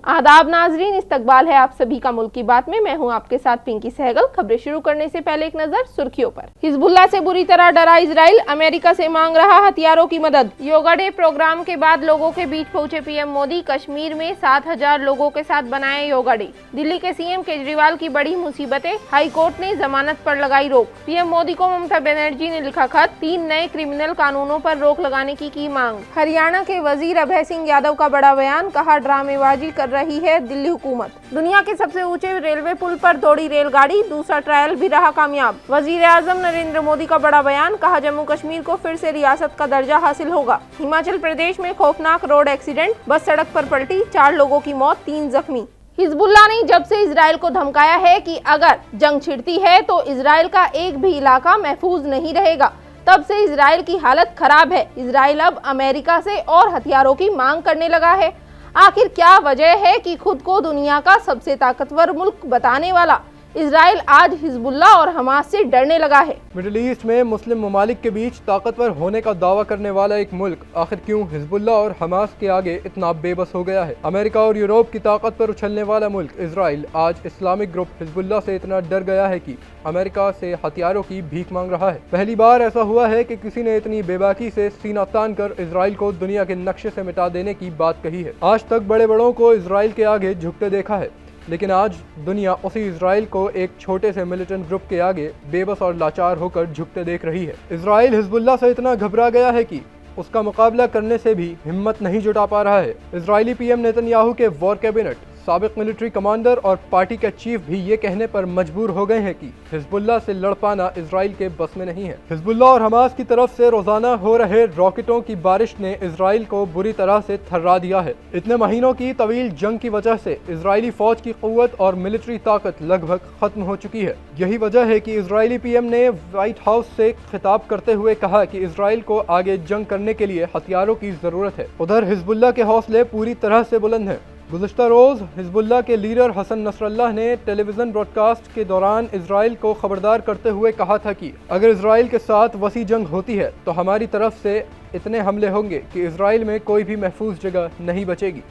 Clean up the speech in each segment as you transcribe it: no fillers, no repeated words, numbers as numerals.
आदाब नाजरीन, इस्तकबाल है आप सभी का मुल्क की बात में। मैं हूं आपके साथ पिंकी सहगल। खबरें शुरू करने से पहले एक नजर सुर्खियों पर। हिजबुल्लाह से बुरी तरह डरा इजराइल, अमेरिका से मांग रहा हथियारों की मदद। योगा डे प्रोग्राम के बाद लोगों के बीच पहुंचे पीएम मोदी। कश्मीर में 7,000 लोगों के साथ बनाए योगा डे। दिल्ली के सीएम केजरीवाल की बड़ी मुसीबतें, हाई कोर्ट ने जमानत पर लगाई रोक। पीएम मोदी को ममता बनर्जी ने लिखा खत, 3 नए क्रिमिनल कानूनों पर रोक लगाने की मांग। हरियाणा के वजीर अभय सिंह यादव का बड़ा बयान, कहा ड्रामेबाजी कर रही है दिल्ली हुकूमत। दुनिया के सबसे ऊंचे रेलवे पुल पर दौड़ी रेलगाड़ी, दूसरा ट्रायल भी रहा कामयाब। वजीर आजम नरेंद्र मोदी का बड़ा बयान, कहा जम्मू कश्मीर को फिर से रियासत का दर्जा हासिल होगा। हिमाचल प्रदेश में खौफनाक रोड एक्सीडेंट, बस सड़क पर पलटी, 4 लोगों की मौत, 3 जख्मी। हिजबुल्लाह ने जब से इजराइल को धमकाया है कि अगर जंग छिड़ती है तो इजराइल का एक भी इलाका महफूज नहीं रहेगा, तब से इजराइल की हालत खराब है। इजराइल अब अमेरिका से और हथियारों की मांग करने लगा है। आखिर क्या वजह है कि खुद को दुनिया का सबसे ताकतवर मुल्क बताने वाला इजराइल आज हिजबुल्लाह और हमास से डरने लगा है? मिडिल ईस्ट में मुस्लिम ममालिक के बीच ताकतवर होने का दावा करने वाला एक मुल्क आखिर क्यों हिजबुल्लाह और हमास के आगे इतना बेबस हो गया है? अमेरिका और यूरोप की ताकत पर उछलने वाला मुल्क इजराइल आज इस्लामिक ग्रुप हिजबुल्लाह से इतना डर गया है कि अमेरिका से हथियारों की भीख मांग रहा है। पहली बार ऐसा हुआ है कि किसी ने इतनी बेबाकी से सीना तान कर इजराइल को दुनिया के नक्शे से मिटा देने की बात कही है। आज तक बड़े बड़ों को इजराइल के आगे झुकते देखा है, लेकिन आज दुनिया उसी इजराइल को एक छोटे से मिलिटेंट ग्रुप के आगे बेबस और लाचार होकर झुकते देख रही है। इजराइल हिजबुल्लाह से इतना घबरा गया है कि उसका मुकाबला करने से भी हिम्मत नहीं जुटा पा रहा है। इजरायली पीएम नेतन्याहू के वॉर कैबिनेट, साबिक मिलिट्री कमांडर और पार्टी के चीफ भी ये कहने पर मजबूर हो गए हैं कि हिजबुल्लाह से लड़ पाना इजराइल के बस में नहीं है। हिजबुल्लाह और हमास की तरफ से रोजाना हो रहे रॉकेटों की बारिश ने इजराइल को बुरी तरह से थर्रा दिया है। इतने महीनों की तवील जंग की वजह से इजरायली फौज की कुव्वत और मिलिट्री ताकत लगभग खत्म हो चुकी है। यही वजह है कि इजरायली पीएम ने व्हाइट हाउस से खिताब करते हुए कहा कि इजराइल को आगे जंग करने के लिए हथियारों की जरूरत है। उधर हिजबुल्लाह के हौसले पूरी तरह से बुलंद हैं। गुज़िश्ता रोज़ हिजबुल्लाह के लीडर हसन नसरल्लाह ने टेलीविज़न ब्रॉडकास्ट के दौरान इजराइल को खबरदार करते हुए कहा था कि अगर इजराइल के साथ वसी जंग होती है तो हमारी तरफ से इतने हमले होंगे कि इजराइल में कोई भी महफूज जगह नहीं बचेगी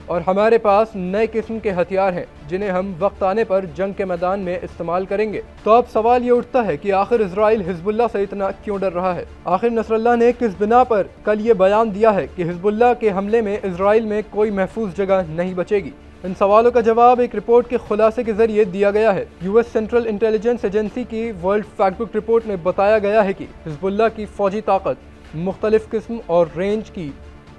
और हमारे पास नए किस्म के हथियार हैं जिन्हें हम वक्त आने पर जंग के मैदान में इस्तेमाल करेंगे। तो अब सवाल ये उठता है कि आखिर इजराइल हिजबुल्लाह से इतना क्यों डर रहा है? आखिर नसरल्लाह ने किस बिना पर कल ये बयान दिया है कि हिजबुल्लाह के हमले में इजराइल में कोई महफूज जगह नहीं बचेगी? इन सवालों का जवाब एक रिपोर्ट के खुलासे के जरिए दिया गया है। यूएस सेंट्रल इंटेलिजेंस एजेंसी की वर्ल्ड फैक्टबुक रिपोर्ट में बताया गया है कि हिजबुल्लाह की फौजी ताकत मुख्तलिफ किस्म और रेंज की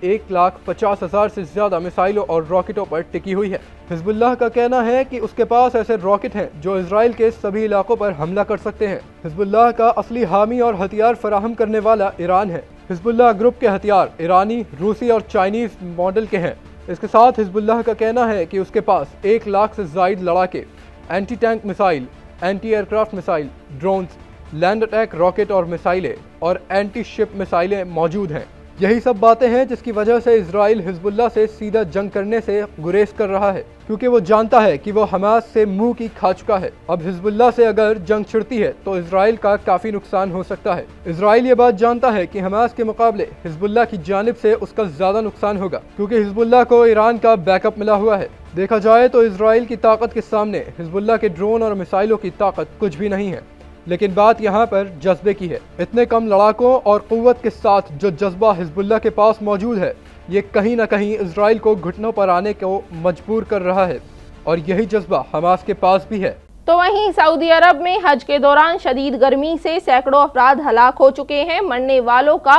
1,50,000 से ज्यादा मिसाइलों और रॉकेटों पर टिकी हुई है। हिजबुल्लाह का कहना है कि उसके पास ऐसे रॉकेट हैं जो इजराइल के सभी इलाकों पर हमला कर सकते हैं। हिजबुल्लाह का असली हामी और हथियार फराहम करने वाला ईरान है। हिजबुल्लाह ग्रुप के हथियार ईरानी, रूसी और चाइनीज मॉडल के हैं। इसके साथ हिजबुल्लाह का कहना है कि उसके पास 1 लाख से जायद लड़ाके, anti tank missile, anti aircraft missile, drones, land attack rocket और मिसाइलें और एंटी शिप मिसाइलें मौजूद हैं। यही सब बातें हैं जिसकी वजह से इजराइल हिजबुल्लाह से सीधा जंग करने से गुरेज कर रहा है, क्योंकि वो जानता है कि वो हमास से मुंह की खा चुका है। अब हिजबुल्लाह से अगर जंग छिड़ती है तो इजराइल का काफी नुकसान हो सकता है। इजराइल ये बात जानता है कि हमास के मुकाबले हिजबुल्लाह की जानिब से उसका ज्यादा नुकसान होगा, क्योंकि हिजबुल्लाह को ईरान का बैकअप मिला हुआ है। देखा जाए तो इजराइल की ताकत के सामने हिजबुल्लाह के ड्रोन और मिसाइलों की ताकत कुछ भी नहीं है। लेकिन बात यहाँ पर जज्बे की है। इतने कम लड़ाकों और कुव्वत के साथ जो जज्बा हिजबुल्लाह के पास मौजूद है, ये कहीं ना कहीं इजराइल को घुटनों पर आने को मजबूर कर रहा है और यही जज्बा हमास के पास भी है। तो वहीं सऊदी अरब में हज के दौरान शदीद गर्मी से सैकड़ों अफराद हलाक हो चुके हैं। मरने वालों का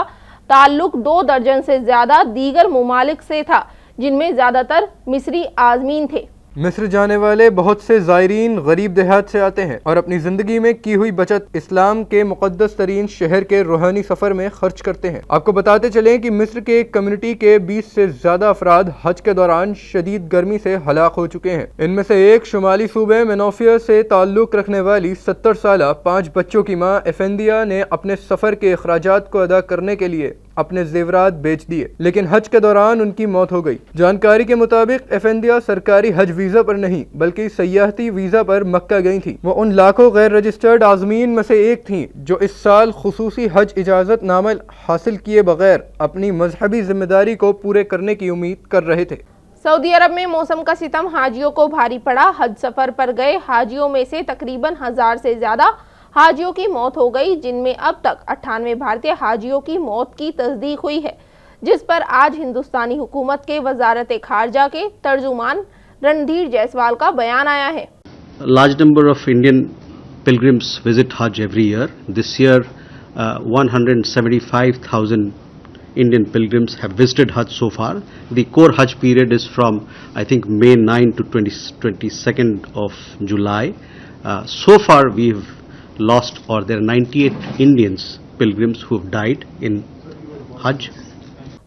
ताल्लुक 2 दर्जन से ज्यादा दीगर ममालिक से था, जिनमें ज्यादातर मिस्री आज़मीन थे। मिस्र जाने वाले बहुत से ज़ायरीन गरीब देहात से आते हैं और अपनी ज़िंदगी में की हुई बचत इस्लाम के मुक़द्दस तरीन शहर के रूहानी सफ़र में खर्च करते हैं। आपको बताते चलें कि मिस्र के कम्युनिटी के 20 से ज़्यादा अफराद हज के दौरान शदीद गर्मी से हलाक हो चुके हैं। इनमें से एक शुमाली सूबे मेनोफिया से ताल्लुक़ रखने वाली 70 साला 5 बच्चों की माँ एफेंदिया ने अपने सफ़र के अखराजात को अदा करने के लिए अपने जेवरात बेच दिए, लेकिन हज के दौरान उनकी मौत हो गई। जानकारी के मुताबिक एफेंदिया सरकारी हज वीजा पर नहीं बल्कि सयाहती वीजा पर मक्का गई थी। वो उन लाखों गैर रजिस्टर्ड आज़मीन में से एक थी जो इस साल खुसूसी हज इजाज़त नामा हासिल किए बगैर अपनी मजहबी जिम्मेदारी को पूरे करने की उम्मीद कर रहे थे। सऊदी अरब में मौसम का सितम हाजियों को भारी पड़ा। हज सफर पर गए हाजियों में से तकरीबन 1000 से ज्यादा हाजियों की मौत हो गई, जिनमें अब तक 98 भारतीय हाजियों की मौत की तस्दीक हुई है, जिस पर आज हिंदुस्तानी हुकूमत के वजारत खारजा के तर्जुमान रणधीर जायसवाल का बयान आया है। Large number of Indian pilgrims visit Hajj every year. This year, 175,000 Indian pilgrims have visited Hajj so far. The core Hajj period is from, I think, May 9 to 22nd of July. So far, we've lost, or there are 98 Indians pilgrims who have died in Hajj.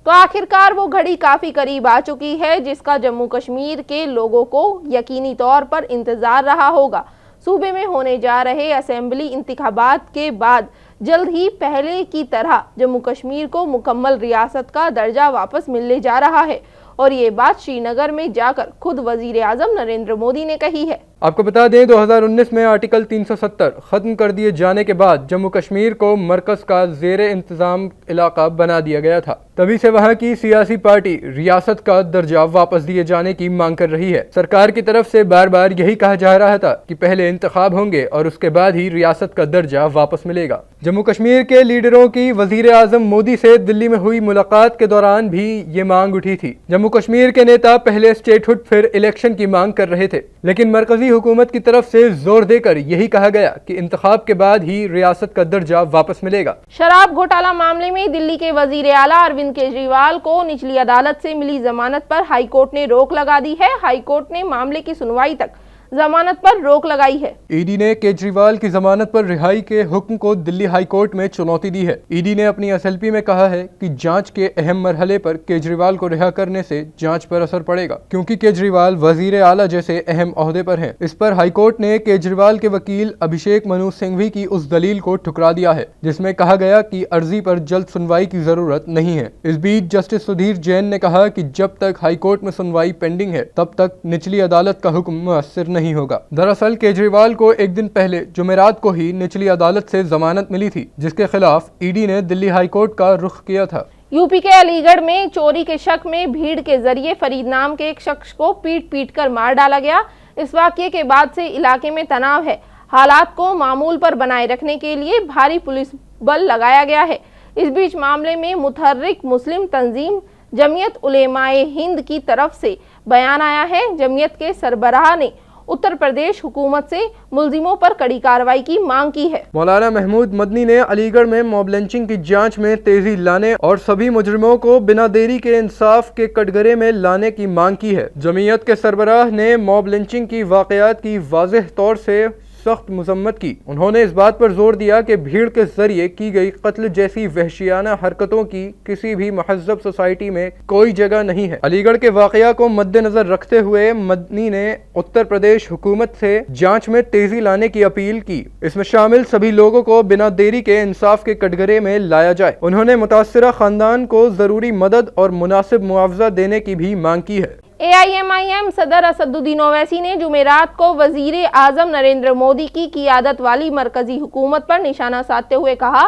तो आखिरकार वो घड़ी काफी करीब आ चुकी है जिसका जम्मू कश्मीर के लोगों को यकीनी तौर पर इंतजार रहा होगा। सूबे में होने जा रहे असेंबली इंतखाबात के बाद जल्द ही पहले की तरह जम्मू कश्मीर को मुकम्मल रियासत का दर्जा वापस मिलने जा रहा है, और ये बात श्रीनगर में जाकर खुद वजीर आजम नरेंद्र मोदी ने कही है। आपको बता दें 2019 में आर्टिकल 370 खत्म कर दिए जाने के बाद जम्मू कश्मीर को मरकज का ज़ेर इंतज़ाम इलाका बना दिया गया था। तभी से वहां की सियासी पार्टी रियासत का दर्जा वापस दिए जाने की मांग कर रही है। सरकार की तरफ से बार बार यही कहा जा रहा था कि पहले इंतखाब होंगे और उसके बाद ही रियासत का दर्जा वापस मिलेगा। जम्मू कश्मीर के लीडरों की वजीर आजम मोदी से दिल्ली में हुई मुलाकात के दौरान भी ये मांग उठी थी। जम्मू कश्मीर के नेता पहले स्टेटहुड फिर इलेक्शन की मांग कर रहे थे, लेकिन मरकजी हुकूमत की तरफ से जोर देकर यही कहा गया कि इंतखाब के बाद ही रियासत का दर्जा वापस मिलेगा। शराब घोटाला मामले में दिल्ली के वजीर आला अरविंद केजरीवाल को निचली अदालत से मिली जमानत पर हाईकोर्ट ने रोक लगा दी है। हाईकोर्ट ने मामले की सुनवाई तक जमानत पर रोक लगाई है। ईडी ने केजरीवाल की जमानत पर रिहाई के हुक्म को दिल्ली हाई कोर्ट में चुनौती दी है। ईडी ने अपनी एसएलपी में कहा है कि जांच के अहम मरहले पर केजरीवाल को रिहा करने से जांच पर असर पड़ेगा, क्योंकि केजरीवाल वजीर आला जैसे अहम ओहदे पर हैं। इस पर हाईकोर्ट ने केजरीवाल के वकील अभिषेक मनु सिंघवी की उस दलील को ठुकरा दिया है जिसमें कहा गया कि अर्जी पर जल्द सुनवाई की जरूरत नहीं है। इस बीच जस्टिस सुधीर जैन ने कहा कि जब तक हाईकोर्ट में सुनवाई पेंडिंग है तब तक निचली अदालत का हुक्म मुअस्सर नहीं होगा। दरअसल केजरीवाल को एक दिन पहले जुमेरात को ही निचली अदालत से जमानत मिली थी, जिसके खिलाफ ईडी ने दिल्ली हाई कोर्ट का रुख किया था। यूपी के अलीगढ़ में चोरी के शक में भीड़ के जरिए फरीद नाम के एक शख्स को पीट कर मार डाला गया। इस वाकये के बाद से इलाके में तनाव है। हालात को मामूल पर बनाए रखने के लिए भारी पुलिस बल लगाया गया है। इस बीच मामले में मुतहर्रिक मुस्लिम तंजीम जमीयत उलेमाए हिंद की तरफ से बयान आया है। जमीयत के सरबराह ने उत्तर प्रदेश हुकूमत से मुल्जिमों पर कड़ी कार्रवाई की मांग की है। मौलाना महमूद मदनी ने अलीगढ़ में मॉब लिंचिंग की जांच में तेजी लाने और सभी मुजरिमों को बिना देरी के इंसाफ के कटघरे में लाने की मांग की है। जमीयत के सरबराह ने मॉब लिंचिंग की वाकयात की वाज़ेह तौर से सख्त मजम्मत की। उन्होंने इस बात पर जोर दिया कि भीड़ के जरिए की गई कत्ल जैसी वहशियाना हरकतों की किसी भी महज़ब सोसाइटी में कोई जगह नहीं है। अलीगढ़ के वाकया को मद्देनजर रखते हुए मदनी ने उत्तर प्रदेश हुकूमत से जांच में तेजी लाने की अपील की। इसमें शामिल सभी लोगों को बिना देरी के इंसाफ के कटघरे में लाया जाए। उन्होंने मुतासिरा खानदान को जरूरी मदद और मुनासिब मुआवजा देने की भी मांग की है। AIMIM सदर असदुद्दीन ओवैसी ने जुमेरात को वजीर आजम नरेंद्र मोदी की क़ियादत वाली मरकजी हुकूमत पर निशाना साधते हुए कहा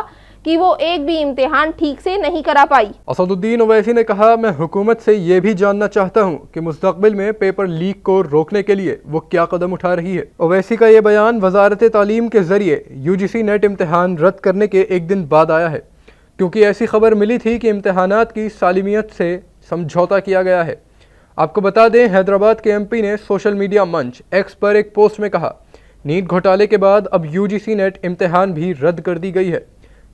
कि वो एक भी इम्तिहान ठीक से नहीं करा पाई। असदुद्दीन ओवैसी ने कहा, मैं हुकूमत से ये भी जानना चाहता हूँ कि मुस्तकबिल में पेपर लीक को रोकने के लिए वो क्या कदम उठा रही है। ओवैसी का ये बयान वजारत तालीम के जरिए UGC नेट इम्तिहान रद्द करने के एक दिन बाद आया है, क्योंकि ऐसी खबर मिली थी कि इम्तिहानात की सालिमियत से समझौता किया गया है। आपको बता दें, हैदराबाद के MP ने सोशल मीडिया मंच X पर एक पोस्ट में कहा, नीट घोटाले के बाद अब UGC नेट इम्तिहान भी रद्द कर दी गई है,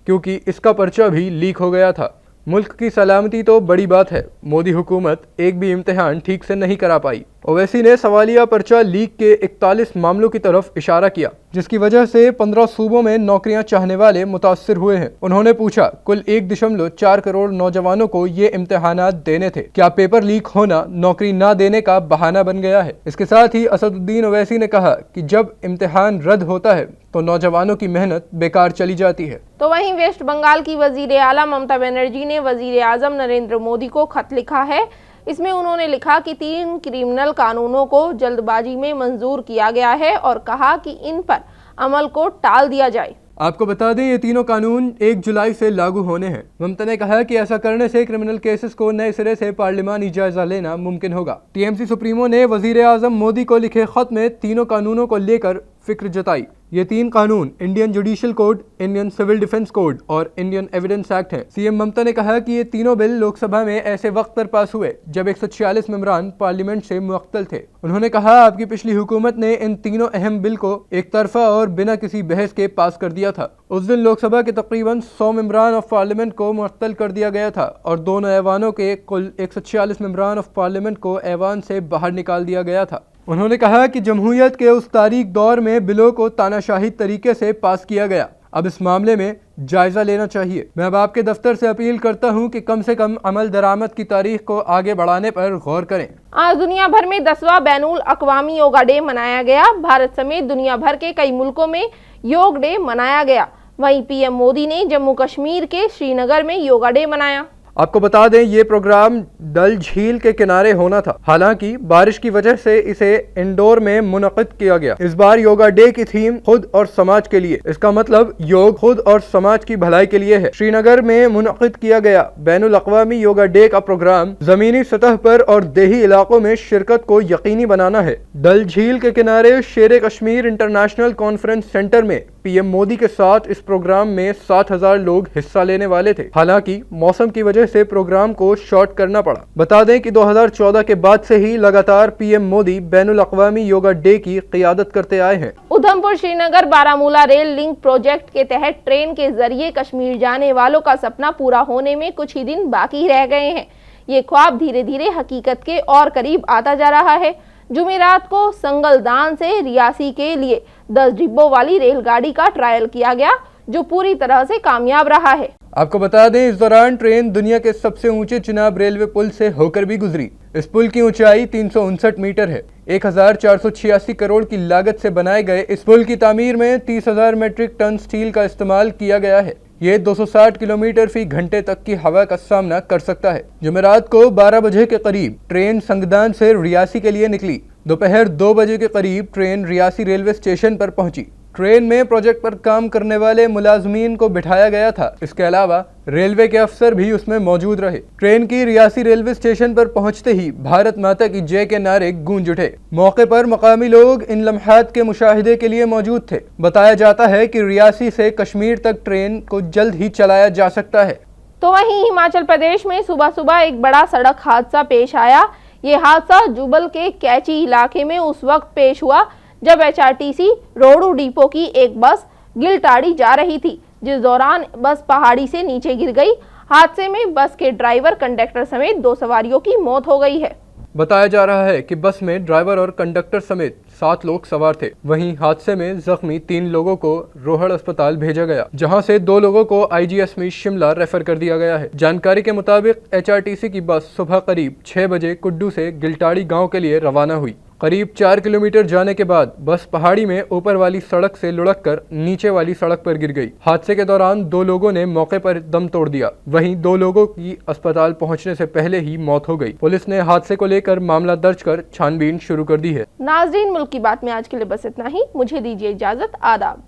क्योंकि इसका पर्चा भी लीक हो गया था। मुल्क की सलामती तो बड़ी बात है, मोदी हुकूमत एक भी इम्तिहान ठीक से नहीं करा पाई। ओवैसी ने सवालिया पर्चा लीक के 41 मामलों की तरफ इशारा किया, जिसकी वजह से 15 सूबों में नौकरियां चाहने वाले मुतासिर हुए हैं। उन्होंने पूछा, कुल 1.4 करोड़ नौजवानों को ये इम्तिहानात देने थे, क्या पेपर लीक होना नौकरी ना देने का बहाना बन गया है? इसके साथ ही असदुद्दीन ओवैसी ने कहा कि जब इम्तिहान रद्द होता है तो नौजवानों की मेहनत बेकार चली जाती है। तो वहीं वेस्ट बंगाल की वजीर आला ममता बनर्जी ने वजीर आजम नरेंद्र मोदी को खत लिखा है। इसमें उन्होंने लिखा कि 3 क्रिमिनल कानूनों को जल्दबाजी में मंजूर किया गया है और कहा कि इन पर अमल को टाल दिया जाए। आपको बता दें ये तीनों कानून 1 जुलाई से लागू होने हैं। ममता ने कहा कि ऐसा करने से क्रिमिनल केसेस को नए सिरे से पार्लिमानी जायजा लेना मुमकिन होगा। टीएमसी सुप्रीमो ने वजीर आजम मोदी को लिखे खत में तीनों कानूनों को लेकर फिक्र जताई। ये 3 कानून Indian judicial code, Indian civil defence code और इंडियन एविडेंस एक्ट हैं। सीएम ममता ने कहा कि ये तीनों बिल लोकसभा में ऐसे वक्त पर पास हुए जब 146 मेंबरान पार्लियामेंट से मुअत्तल थे। उन्होंने कहा आपकी पिछली हुकूमत ने इन तीनों अहम बिल को एक तरफा और बिना किसी बहस के पास कर दिया था। उस दिन लोकसभा के तकरीबन 100 मेंबरान ऑफ पार्लियामेंट को मुअत्तल कर दिया गया था और दोनों ऐवानों के कुल 146 मेंबरान ऑफ पार्लियामेंट को ऐवान से बाहर निकाल दिया गया था। उन्होंने कहा कि जमहूरियत के उस तारीख दौर में बिलों को तानाशाही तरीके से पास किया गया। अब इस मामले में जायजा लेना चाहिए। मैं अब आपके दफ्तर से अपील करता हूं कि कम से कम अमल दरामद की तारीख को आगे बढ़ाने पर गौर करें। आज दुनिया भर में 10वां बैनुल अक़वामी योगा डे मनाया गया। भारत समेत दुनिया भर के कई मुल्कों में योग डे मनाया गया। वहीं पीएम मोदी ने जम्मू कश्मीर के श्रीनगर में योगा डे मनाया। आपको बता दें ये प्रोग्राम डल झील के किनारे होना था, हालांकि बारिश की वजह से इसे इंडोर में मुनक़िद किया गया। इस बार योगा डे की थीम खुद और समाज के लिए, इसका मतलब योग खुद और समाज की भलाई के लिए है। श्रीनगर में मुनक़िद किया गया बैनुल अक़वामी योगा डे का प्रोग्राम जमीनी सतह पर और देही इलाकों में शिरकत को यकीनी बनाना है। डल झील के किनारे शेर कश्मीर इंटरनेशनल कॉन्फ्रेंस सेंटर में पीएम मोदी के साथ इस प्रोग्राम में 7,000 लोग हिस्सा लेने वाले थे। हालांकि मौसम की वजह से प्रोग्राम को शॉर्ट करना पड़ा। बता दें कि 2014 के बाद से ही लगातार पीएम मोदी बैनुल अक़वामी योगा डे की क़ियादत करते आए हैं। Udhampur Srinagar Baramulla rail link project के तहत ट्रेन के जरिए कश्मीर जाने वालों का सपना पूरा होने में कुछ ही दिन बाकी रह गए हैं। ये ख्वाब धीरे धीरे हकीकत के और करीब आता जा रहा है। जुमेरात को संगलदान से रियासी के लिए 10 डिब्बों वाली रेलगाड़ी का ट्रायल किया गया, जो पूरी तरह से कामयाब रहा है। आपको बता दें इस दौरान ट्रेन दुनिया के सबसे ऊंचे चिनाब रेलवे पुल से होकर भी गुजरी। इस पुल की ऊंचाई 359 मीटर है। 1486 करोड़ की लागत से बनाए गए इस पुल की तामीर में 30,000 मीट्रिक टन स्टील का इस्तेमाल किया गया है। ये 260 किलोमीटर फी घंटे तक की हवा का सामना कर सकता है। जुमेरात को 12 बजे के करीब ट्रेन संगदान से रियासी के लिए निकली। दोपहर 2 बजे के करीब ट्रेन रियासी रेलवे स्टेशन पर पहुंची। ट्रेन में प्रोजेक्ट पर काम करने वाले मुलाजमीन को बिठाया गया था। इसके अलावा रेलवे के अफसर भी उसमें मौजूद रहे। ट्रेन की रियासी रेलवे स्टेशन पर पहुंचते ही भारत माता की जय के नारे गूंज उठे। मौके पर मकामी लोग इन लम्हात के मुशाहिदे के लिए मौजूद थे। बताया जाता है कि रियासी से कश्मीर तक ट्रेन को जल्द ही चलाया जा सकता है। तो वहीं हिमाचल प्रदेश में सुबह सुबह एक बड़ा सड़क हादसा पेश आया। ये हादसा जुबल के कैची इलाके में उस वक्त पेश हुआ जब एचआरटीसी रोडू डिपो की एक बस गिलटाड़ी जा रही थी, जिस दौरान बस पहाड़ी से नीचे गिर गई। हादसे में बस के ड्राइवर, कंडक्टर समेत 2 सवारियों की मौत हो गई है। बताया जा रहा है कि बस में ड्राइवर और कंडक्टर समेत 7 लोग सवार थे। वहीं हादसे में जख्मी 3 लोगों को रोहड़ अस्पताल भेजा गया, जहां से 2 लोगों को आईजीएसमी शिमला रेफर कर दिया गया है। जानकारी के मुताबिक एचआरटीसी की बस सुबह करीब 6 बजे कुड्डू से गिलटाड़ी गांव के लिए रवाना हुई। करीब 4 किलोमीटर जाने के बाद बस पहाड़ी में ऊपर वाली सड़क से लुढ़ककर नीचे वाली सड़क पर गिर गई। हादसे के दौरान 2 लोगों ने मौके पर दम तोड़ दिया। वहीं 2 लोगों की अस्पताल पहुंचने से पहले ही मौत हो गई। पुलिस ने हादसे को लेकर मामला दर्ज कर छानबीन शुरू कर दी है। नाजरीन, मुल्क की बात में आज के लिए बस इतना ही। मुझे दीजिए इजाजत। आदाब।